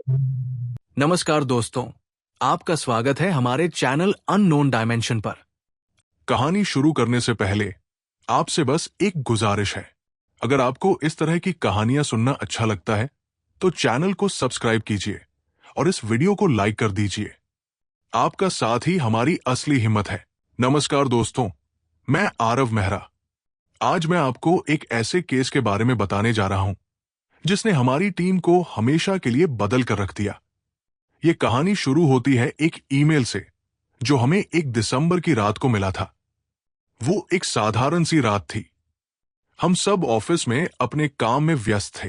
नमस्कार दोस्तों, आपका स्वागत है हमारे चैनल अननोन डायमेंशन पर। कहानी शुरू करने से पहले आपसे बस एक गुजारिश है। अगर आपको इस तरह की कहानियां सुनना अच्छा लगता है तो चैनल को सब्सक्राइब कीजिए और इस वीडियो को लाइक कर दीजिए। आपका साथ ही हमारी असली हिम्मत है। नमस्कार दोस्तों, मैं आरव मेहरा। आज मैं आपको एक ऐसे केस के बारे में बताने जा रहा हूं जिसने हमारी टीम को हमेशा के लिए बदल कर रख दिया। ये कहानी शुरू होती है एक ईमेल से जो हमें 1 दिसंबर की रात को मिला था। वो एक साधारण सी रात थी। हम सब ऑफिस में अपने काम में व्यस्त थे।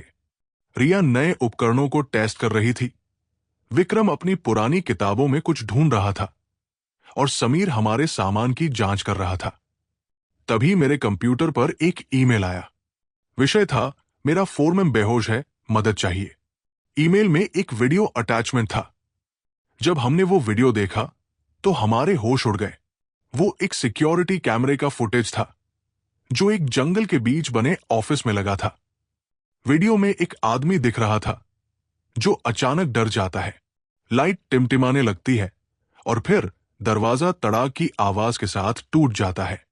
रिया नए उपकरणों को टेस्ट कर रही थी, विक्रम अपनी पुरानी किताबों में कुछ ढूंढ रहा था और समीर हमारे सामान की जांच कर रहा था। तभी मेरे कंप्यूटर पर एक ईमेल आया। विषय था, मेरा फोरमैन बेहोश है, मदद चाहिए। ईमेल में एक वीडियो अटैचमेंट था। जब हमने वो वीडियो देखा तो हमारे होश उड़ गए। वो एक सिक्योरिटी कैमरे का फुटेज था जो एक जंगल के बीच बने ऑफिस में लगा था। वीडियो में एक आदमी दिख रहा था जो अचानक डर जाता है, लाइट टिमटिमाने लगती है और फिर दरवाजा तड़ाक की आवाज के साथ टूट जाता है।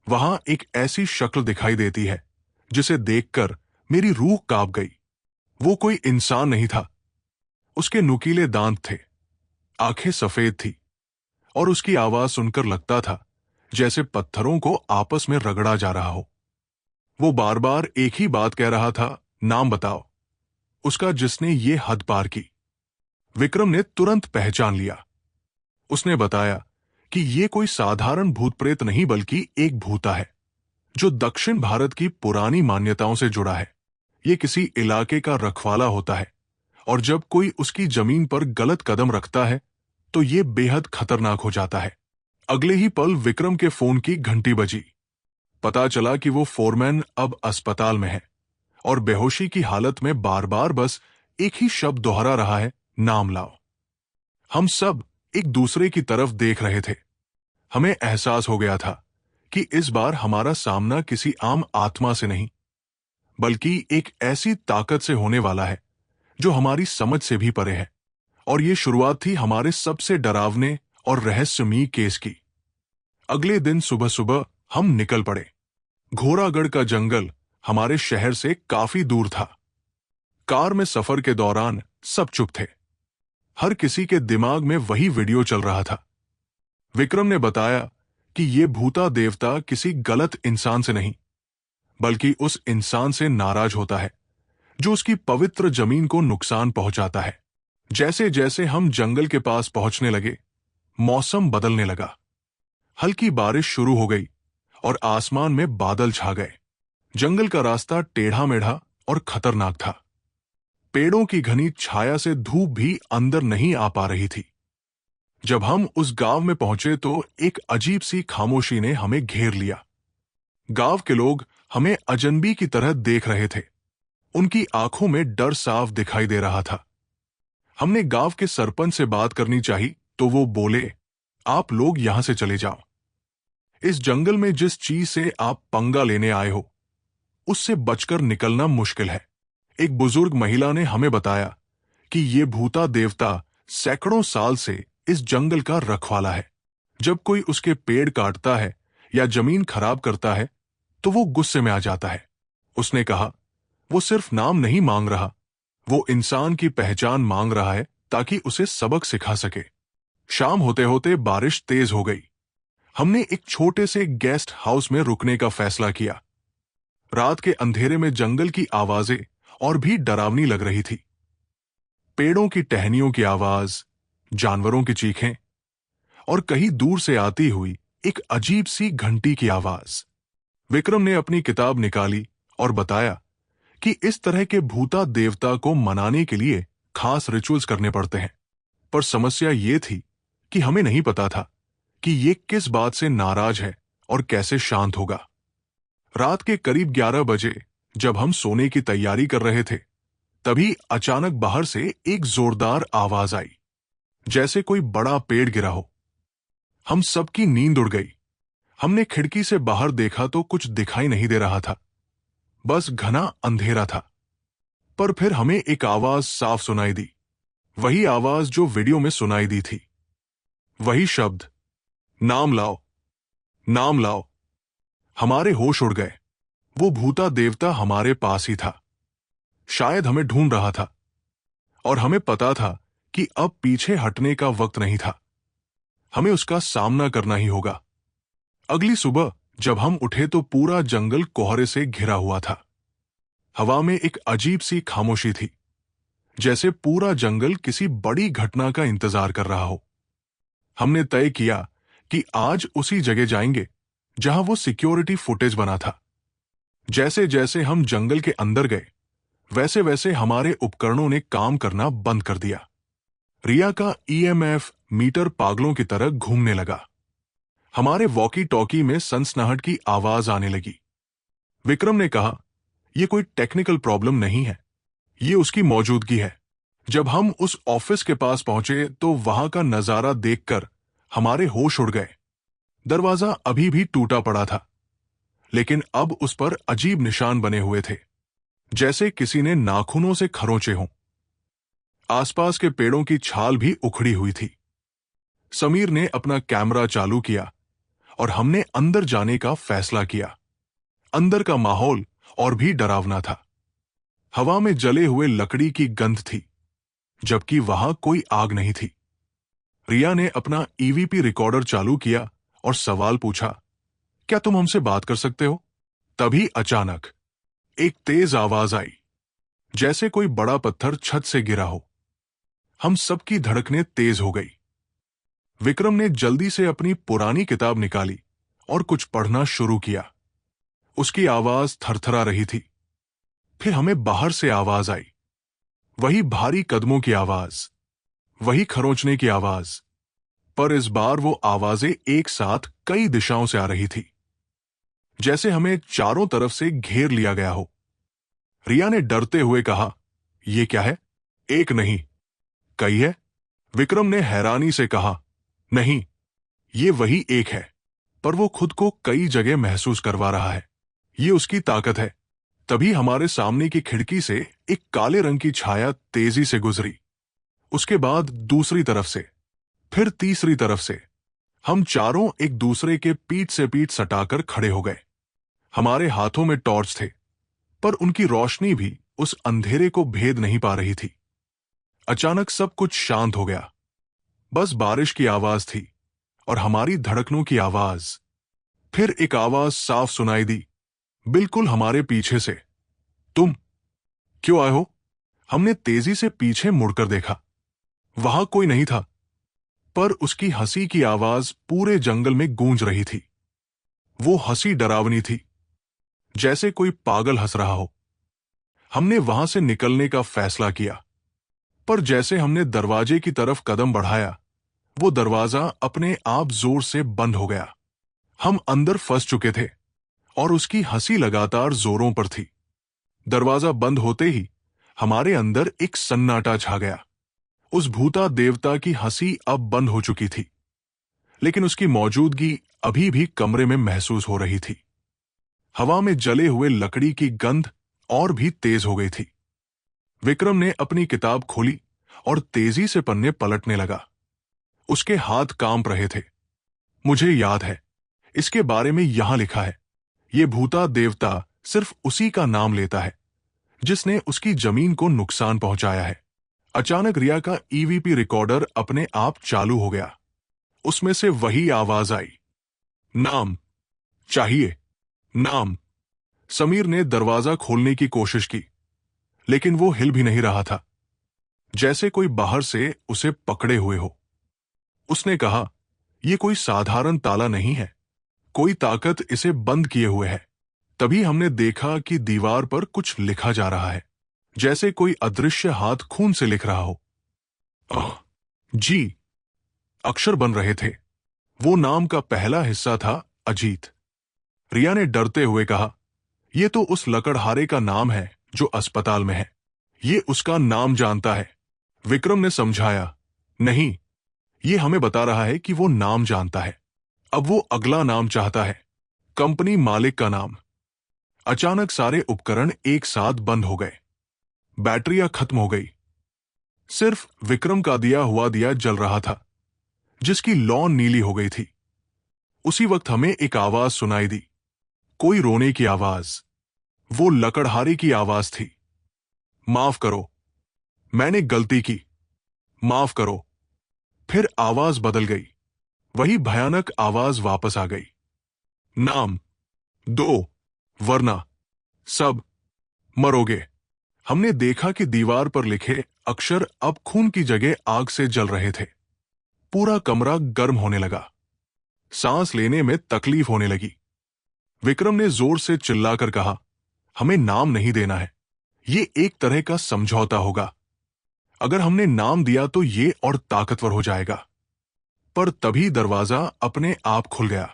वहां एक ऐसी शक्ल दिखाई देती है जिसे देखकर मेरी रूह कांप गई। वो कोई इंसान नहीं था। उसके नुकीले दांत थे, आंखें सफेद थी और उसकी आवाज सुनकर लगता था जैसे पत्थरों को आपस में रगड़ा जा रहा हो। वो बार बार एक ही बात कह रहा था, नाम बताओ उसका जिसने ये हद पार की। विक्रम ने तुरंत पहचान लिया। उसने बताया कि ये कोई साधारण भूत प्रेत नहीं बल्कि एक भूता है जो दक्षिण भारत की पुरानी मान्यताओं से जुड़ा है। ये किसी इलाके का रखवाला होता है और जब कोई उसकी जमीन पर गलत कदम रखता है तो ये बेहद खतरनाक हो जाता है। अगले ही पल विक्रम के फोन की घंटी बजी। पता चला कि वो फोरमैन अब अस्पताल में है और बेहोशी की हालत में बार बार बस एक ही शब्द दोहरा रहा है, नाम लाओ। हम सब एक दूसरे की तरफ देख रहे थे। हमें एहसास हो गया था कि इस बार हमारा सामना किसी आम आत्मा से नहीं बल्कि एक ऐसी ताकत से होने वाला है जो हमारी समझ से भी परे है। और ये शुरुआत थी हमारे सबसे डरावने और रहस्यमयी केस की। अगले दिन सुबह सुबह हम निकल पड़े। घोरागढ़ का जंगल हमारे शहर से काफी दूर था। कार में सफर के दौरान सब चुप थे। हर किसी के दिमाग में वही वीडियो चल रहा था। विक्रम ने बताया कि ये भूता देवता किसी गलत इंसान से नहीं बल्कि उस इंसान से नाराज होता है जो उसकी पवित्र जमीन को नुकसान पहुंचाता है। जैसे जैसे हम जंगल के पास पहुंचने लगे, मौसम बदलने लगा। हल्की बारिश शुरू हो गई और आसमान में बादल छा गए। जंगल का रास्ता टेढ़ा मेढ़ा और खतरनाक था। पेड़ों की घनी छाया से धूप भी अंदर नहीं आ पा रही थी। जब हम उस गांव में पहुंचे तो एक अजीब सी खामोशी ने हमें घेर लिया। गांव के लोग हमें अजनबी की तरह देख रहे थे। उनकी आंखों में डर साफ दिखाई दे रहा था। हमने गांव के सरपंच से बात करनी चाहिए तो वो बोले, आप लोग यहां से चले जाओ। इस जंगल में जिस चीज से आप पंगा लेने आए हो उससे बचकर निकलना मुश्किल है। एक बुजुर्ग महिला ने हमें बताया कि ये भूता देवता सैकड़ों साल से इस जंगल का रखवाला है। जब कोई उसके पेड़ काटता है या जमीन खराब करता है तो वो गुस्से में आ जाता है। उसने कहा, वो सिर्फ नाम नहीं मांग रहा, वो इंसान की पहचान मांग रहा है ताकि उसे सबक सिखा सके। शाम होते होते बारिश तेज हो गई। हमने एक छोटे से गेस्ट हाउस में रुकने का फैसला किया। रात के अंधेरे में जंगल की आवाजें और भी डरावनी लग रही थी। पेड़ों की टहनियों की आवाज, जानवरों की चीखें और कहीं दूर से आती हुई एक अजीब सी घंटी की आवाज। विक्रम ने अपनी किताब निकाली और बताया कि इस तरह के भूता देवता को मनाने के लिए खास रिचुअल्स करने पड़ते हैं। पर समस्या ये थी कि हमें नहीं पता था कि ये किस बात से नाराज है और कैसे शांत होगा। रात के करीब 11 बजे जब हम सोने की तैयारी कर रहे थे तभी अचानक बाहर से एक जोरदार आवाज आई, जैसे कोई बड़ा पेड़ गिरा हो। हम सबकी नींद उड़ गई। हमने खिड़की से बाहर देखा तो कुछ दिखाई नहीं दे रहा था, बस घना अंधेरा था। पर फिर हमें एक आवाज साफ सुनाई दी, वही आवाज जो वीडियो में सुनाई दी थी, वही शब्द, नाम लाओ, नाम लाओ। हमारे होश उड़ गए। वो भूता देवता हमारे पास ही था, शायद हमें ढूंढ रहा था, और हमें पता था कि अब पीछे हटने का वक्त नहीं था। हमें उसका सामना करना ही होगा। अगली सुबह जब हम उठे तो पूरा जंगल कोहरे से घिरा हुआ था। हवा में एक अजीब सी खामोशी थी, जैसे पूरा जंगल किसी बड़ी घटना का इंतजार कर रहा हो। हमने तय किया कि आज उसी जगह जाएंगे जहां वो सिक्योरिटी फुटेज बना था। जैसे जैसे हम जंगल के अंदर गए, वैसे वैसे हमारे उपकरणों ने काम करना बंद कर दिया। रिया का ईएमएफ मीटर पागलों की तरह घूमने लगा। हमारे वॉकी टॉकी में सनसनाहट की आवाज आने लगी। विक्रम ने कहा, यह कोई टेक्निकल प्रॉब्लम नहीं है, ये उसकी मौजूदगी है। जब हम उस ऑफिस के पास पहुंचे तो वहां का नजारा देखकर हमारे होश उड़ गए। दरवाजा अभी भी टूटा पड़ा था, लेकिन अब उस पर अजीब निशान बने हुए थे, जैसे किसी ने नाखूनों से खरोंचे हों। आसपास के पेड़ों की छाल भी उखड़ी हुई थी। समीर ने अपना कैमरा चालू किया और हमने अंदर जाने का फैसला किया। अंदर का माहौल और भी डरावना था। हवा में जले हुए लकड़ी की गंध थी, जबकि वहां कोई आग नहीं थी। रिया ने अपना ईवीपी रिकॉर्डर चालू किया और सवाल पूछा, क्या तुम हमसे बात कर सकते हो? तभी अचानक एक तेज आवाज आई, जैसे कोई बड़ा पत्थर छत से गिरा हो। हम सबकी धड़कनें तेज हो गई। विक्रम ने जल्दी से अपनी पुरानी किताब निकाली और कुछ पढ़ना शुरू किया। उसकी आवाज थरथरा रही थी। फिर हमें बाहर से आवाज आई, वही भारी कदमों की आवाज, वही खरोंचने की आवाज, पर इस बार वो आवाजें एक साथ कई दिशाओं से आ रही थी, जैसे हमें चारों तरफ से घेर लिया गया हो। रिया ने डरते हुए कहा, यह क्या है? एक नहीं, कई है। विक्रम ने हैरानी से कहा, नहीं, ये वही एक है, पर वो खुद को कई जगह महसूस करवा रहा है। ये उसकी ताकत है। तभी हमारे सामने की खिड़की से एक काले रंग की छाया तेजी से गुजरी। उसके बाद दूसरी तरफ से, फिर तीसरी तरफ से। हम चारों एक दूसरे के पीठ से पीठ सटाकर खड़े हो गए। हमारे हाथों में टॉर्च थे, पर उनकी रोशनी भी उस अंधेरे को भेद नहीं पा रही थी। अचानक सब कुछ शांत हो गया। बस बारिश की आवाज थी और हमारी धड़कनों की आवाज। फिर एक आवाज साफ सुनाई दी, बिल्कुल हमारे पीछे से, तुम क्यों आए हो? हमने तेजी से पीछे मुड़कर देखा। वहां कोई नहीं था, पर उसकी हंसी की आवाज पूरे जंगल में गूंज रही थी। वो हंसी डरावनी थी, जैसे कोई पागल हंस रहा हो। हमने वहां से निकलने का फैसला किया, पर जैसे हमने दरवाजे की तरफ कदम बढ़ाया, वो दरवाजा अपने आप जोर से बंद हो गया। हम अंदर फंस चुके थे और उसकी हंसी लगातार जोरों पर थी। दरवाजा बंद होते ही हमारे अंदर एक सन्नाटा छा गया। उस भूता देवता की हंसी अब बंद हो चुकी थी, लेकिन उसकी मौजूदगी अभी भी कमरे में महसूस हो रही थी। हवा में जले हुए लकड़ी की गंध और भी तेज हो गई थी। विक्रम ने अपनी किताब खोली और तेजी से पन्ने पलटने लगा। उसके हाथ कांप रहे थे। मुझे याद है, इसके बारे में यहां लिखा है, ये भूता देवता सिर्फ उसी का नाम लेता है जिसने उसकी जमीन को नुकसान पहुंचाया है। अचानक रिया का ईवीपी रिकॉर्डर अपने आप चालू हो गया। उसमें से वही आवाज आई, नाम चाहिए, नाम। समीर ने दरवाजा खोलने की कोशिश की, लेकिन वो हिल भी नहीं रहा था, जैसे कोई बाहर से उसे पकड़े हुए हो। उसने कहा, यह कोई साधारण ताला नहीं है, कोई ताकत इसे बंद किए हुए है। तभी हमने देखा कि दीवार पर कुछ लिखा जा रहा है, जैसे कोई अदृश्य हाथ खून से लिख रहा हो। जी अक्षर बन रहे थे। वो नाम का पहला हिस्सा था अजीत। रिया ने डरते हुए कहा, यह तो उस लकड़हारे का नाम है जो अस्पताल में है। ये उसका नाम जानता है। विक्रम ने समझाया, नहीं, ये हमें बता रहा है कि वो नाम जानता है। अब वो अगला नाम चाहता है, कंपनी मालिक का नाम। अचानक सारे उपकरण एक साथ बंद हो गए। बैटरियां खत्म हो गई। सिर्फ विक्रम का दिया हुआ दिया जल रहा था, जिसकी लौ नीली हो गई थी। उसी वक्त हमें एक आवाज सुनाई दी, कोई रोने की आवाज। वो लकड़हारे की आवाज थी। माफ करो, मैंने गलती की, माफ करो। फिर आवाज बदल गई। वही भयानक आवाज वापस आ गई। नाम दो, वरना सब मरोगे। हमने देखा कि दीवार पर लिखे अक्षर अब खून की जगह आग से जल रहे थे। पूरा कमरा गर्म होने लगा। सांस लेने में तकलीफ होने लगी। विक्रम ने जोर से चिल्लाकर कहा, हमें नाम नहीं देना है। ये एक तरह का समझौता होगा। अगर हमने नाम दिया तो ये और ताकतवर हो जाएगा। पर तभी दरवाजा अपने आप खुल गया।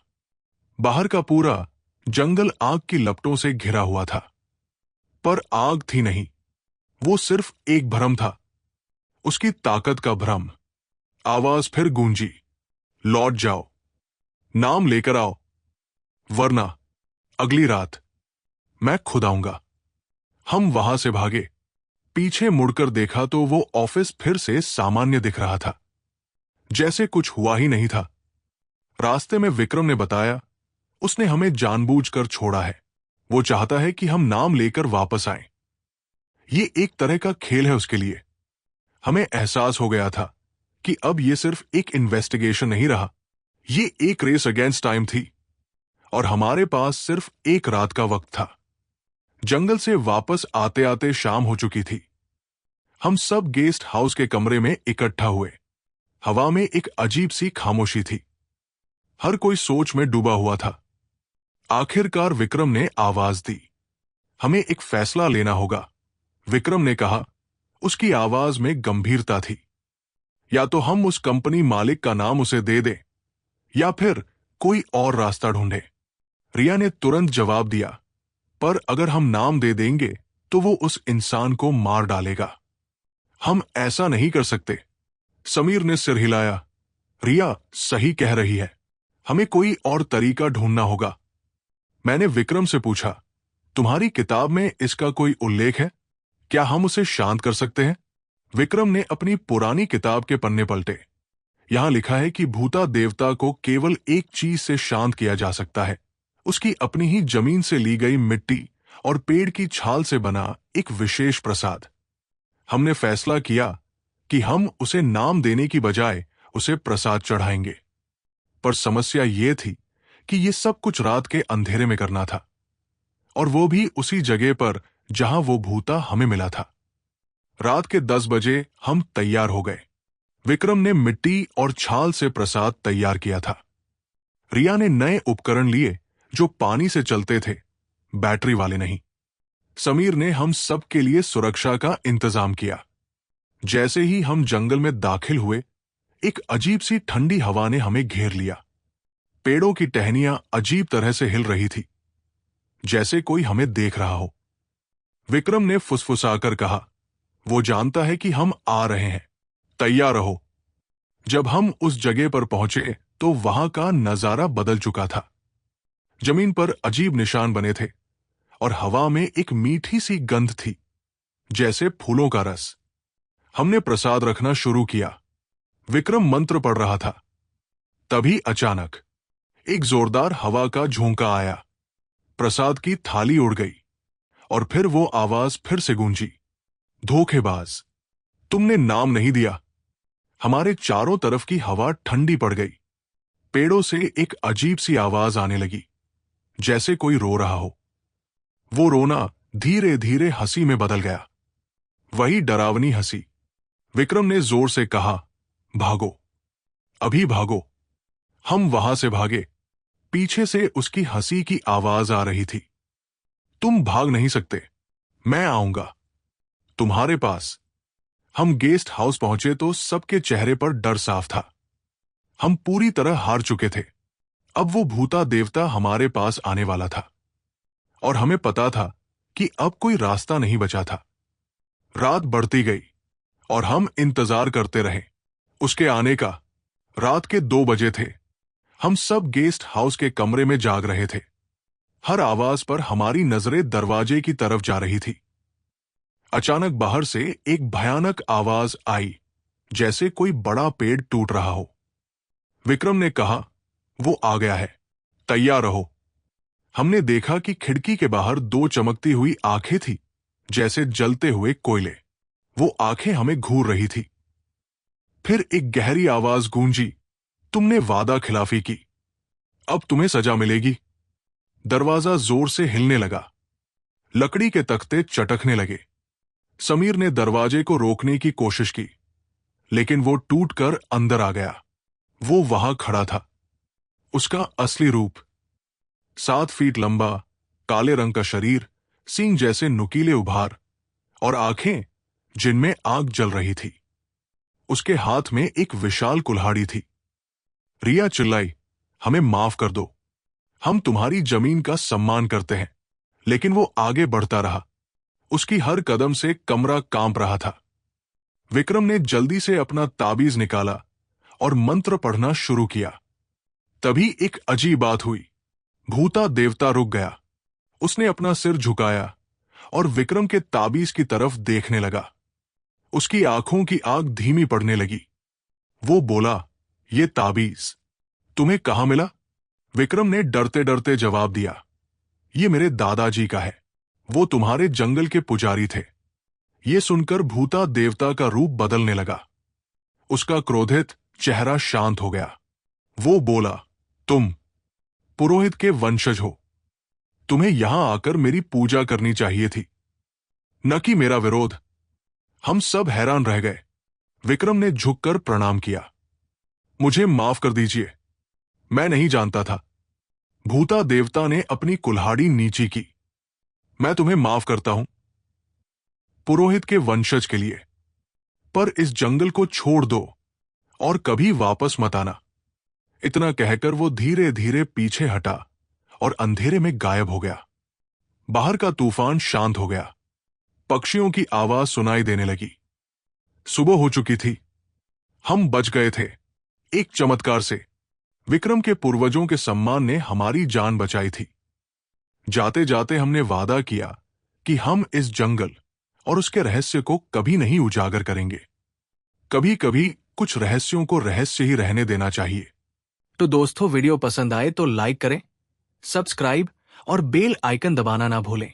बाहर का पूरा जंगल आग की लपटों से घिरा हुआ था। पर आग थी नहीं, वो सिर्फ एक भ्रम था, उसकी ताकत का भ्रम। आवाज फिर गूंजी, लौट जाओ, नाम लेकर आओ, वरना अगली रात मैं खुद आऊंगा। हम वहां से भागे। पीछे मुड़कर देखा तो वो ऑफिस फिर से सामान्य दिख रहा था, जैसे कुछ हुआ ही नहीं था। रास्ते में विक्रम ने बताया, उसने हमें जानबूझकर छोड़ा है। वो चाहता है कि हम नाम लेकर वापस आएं। ये एक तरह का खेल है उसके लिए। हमें एहसास हो गया था कि अब ये सिर्फ एक इन्वेस्टिगेशन नहीं रहा, ये एक रेस अगेंस्ट टाइम थी। और हमारे पास सिर्फ एक रात का वक्त था। जंगल से वापस आते आते शाम हो चुकी थी। हम सब गेस्ट हाउस के कमरे में इकट्ठा हुए। हवा में एक अजीब सी खामोशी थी। हर कोई सोच में डूबा हुआ था। आखिरकार विक्रम ने आवाज दी, हमें एक फैसला लेना होगा। विक्रम ने कहा, उसकी आवाज में गंभीरता थी। या तो हम उस कंपनी मालिक का नाम उसे दे दें, या फिर कोई और रास्ता ढूंढे। रिया ने तुरंत जवाब दिया, पर अगर हम नाम दे देंगे तो वो उस इंसान को मार डालेगा। हम ऐसा नहीं कर सकते। समीर ने सिर हिलाया, रिया सही कह रही है, हमें कोई और तरीका ढूंढना होगा। मैंने विक्रम से पूछा, तुम्हारी किताब में इसका कोई उल्लेख है? क्या हम उसे शांत कर सकते हैं? विक्रम ने अपनी पुरानी किताब के पन्ने पलटे। यहां लिखा है कि भूता देवता को केवल एक चीज से शांत किया जा सकता है, उसकी अपनी ही जमीन से ली गई मिट्टी और पेड़ की छाल से बना एक विशेष प्रसाद। हमने फैसला किया कि हम उसे नाम देने की बजाय उसे प्रसाद चढ़ाएंगे। पर समस्या ये थी कि ये सब कुछ रात के अंधेरे में करना था, और वो भी उसी जगह पर जहां वो भूता हमें मिला था। रात के 10 बजे हम तैयार हो गए। विक्रम ने मिट्टी और छाल से प्रसाद तैयार किया था। रिया ने नए उपकरण लिए जो पानी से चलते थे, बैटरी वाले नहीं। समीर ने हम सब के लिए सुरक्षा का इंतजाम किया। जैसे ही हम जंगल में दाखिल हुए, एक अजीब सी ठंडी हवा ने हमें घेर लिया। पेड़ों की टहनियां अजीब तरह से हिल रही थी, जैसे कोई हमें देख रहा हो। विक्रम ने फुसफुसाकर कहा, वो जानता है कि हम आ रहे हैं, तैयार रहो। जब हम उस जगह पर पहुंचे तो वहां का नजारा बदल चुका था। जमीन पर अजीब निशान बने थे और हवा में एक मीठी सी गंध थी, जैसे फूलों का रस। हमने प्रसाद रखना शुरू किया। विक्रम मंत्र पढ़ रहा था। तभी अचानक एक जोरदार हवा का झोंका आया। प्रसाद की थाली उड़ गई और फिर वो आवाज फिर से गूंजी, धोखेबाज, तुमने नाम नहीं दिया। हमारे चारों तरफ की हवा ठंडी पड़ गई। पेड़ों से एक अजीब सी आवाज आने लगी, जैसे कोई रो रहा हो। वो रोना धीरे धीरे हंसी में बदल गया, वही डरावनी हंसी। विक्रम ने जोर से कहा, भागो, अभी भागो। हम वहां से भागे। पीछे से उसकी हंसी की आवाज आ रही थी, तुम भाग नहीं सकते, मैं आऊंगा तुम्हारे पास। हम गेस्ट हाउस पहुंचे तो सबके चेहरे पर डर साफ था। हम पूरी तरह हार चुके थे। अब वो भूता देवता हमारे पास आने वाला था, और हमें पता था कि अब कोई रास्ता नहीं बचा था। रात बढ़ती गई और हम इंतजार करते रहे उसके आने का। रात के 2 बजे थे। हम सब गेस्ट हाउस के कमरे में जाग रहे थे। हर आवाज पर हमारी नजरें दरवाजे की तरफ जा रही थी। अचानक बाहर से एक भयानक आवाज आई, जैसे कोई बड़ा पेड़ टूट रहा हो। विक्रम ने कहा, वो आ गया है, तैयार रहो। हमने देखा कि खिड़की के बाहर दो चमकती हुई आंखें थी, जैसे जलते हुए कोयले। वो आंखें हमें घूर रही थी। फिर एक गहरी आवाज गूंजी, तुमने वादा खिलाफी की, अब तुम्हें सजा मिलेगी। दरवाजा जोर से हिलने लगा, लकड़ी के तख्ते चटकने लगे। समीर ने दरवाजे को रोकने की कोशिश की, लेकिन वो टूटकर अंदर आ गया। वो वहां खड़ा था, उसका असली रूप, 7 फीट लंबा, काले रंग का शरीर, सींग जैसे नुकीले उभार और आंखें जिनमें आग जल रही थी। उसके हाथ में एक विशाल कुल्हाड़ी थी। रिया चिल्लाई, हमें माफ कर दो, हम तुम्हारी जमीन का सम्मान करते हैं। लेकिन वो आगे बढ़ता रहा, उसकी हर कदम से कमरा कांप रहा था। विक्रम ने जल्दी से अपना ताबीज निकाला और मंत्र पढ़ना शुरू किया। तभी एक अजीब बात हुई, भूता देवता रुक गया। उसने अपना सिर झुकाया और विक्रम के ताबीज की तरफ देखने लगा। उसकी आंखों की आग धीमी पड़ने लगी। वो बोला, ये ताबीज तुम्हें कहां मिला? विक्रम ने डरते डरते जवाब दिया, ये मेरे दादाजी का है, वो तुम्हारे जंगल के पुजारी थे। ये सुनकर भूता देवता का रूप बदलने लगा। उसका क्रोधित चेहरा शांत हो गया। वो बोला, तुम पुरोहित के वंशज हो, तुम्हें यहां आकर मेरी पूजा करनी चाहिए थी, न कि मेरा विरोध। हम सब हैरान रह गए। विक्रम ने झुककर प्रणाम किया, मुझे माफ कर दीजिए, मैं नहीं जानता था। भूता देवता ने अपनी कुल्हाड़ी नीची की, मैं तुम्हें माफ करता हूं, पुरोहित के वंशज के लिए, पर इस जंगल को छोड़ दो और कभी वापस मत आना। इतना कहकर वो धीरे धीरे पीछे हटा और अंधेरे में गायब हो गया। बाहर का तूफान शांत हो गया, पक्षियों की आवाज सुनाई देने लगी। सुबह हो चुकी थी, हम बच गए थे, एक चमत्कार से। विक्रम के पूर्वजों के सम्मान ने हमारी जान बचाई थी। जाते जाते हमने वादा किया कि हम इस जंगल और उसके रहस्य को कभी नहीं उजागर करेंगे। कभी कभी कुछ रहस्यों को रहस्य ही रहने देना चाहिए। तो दोस्तों, वीडियो पसंद आए तो लाइक करें, सब्सक्राइब और बेल आइकन दबाना ना भूलें।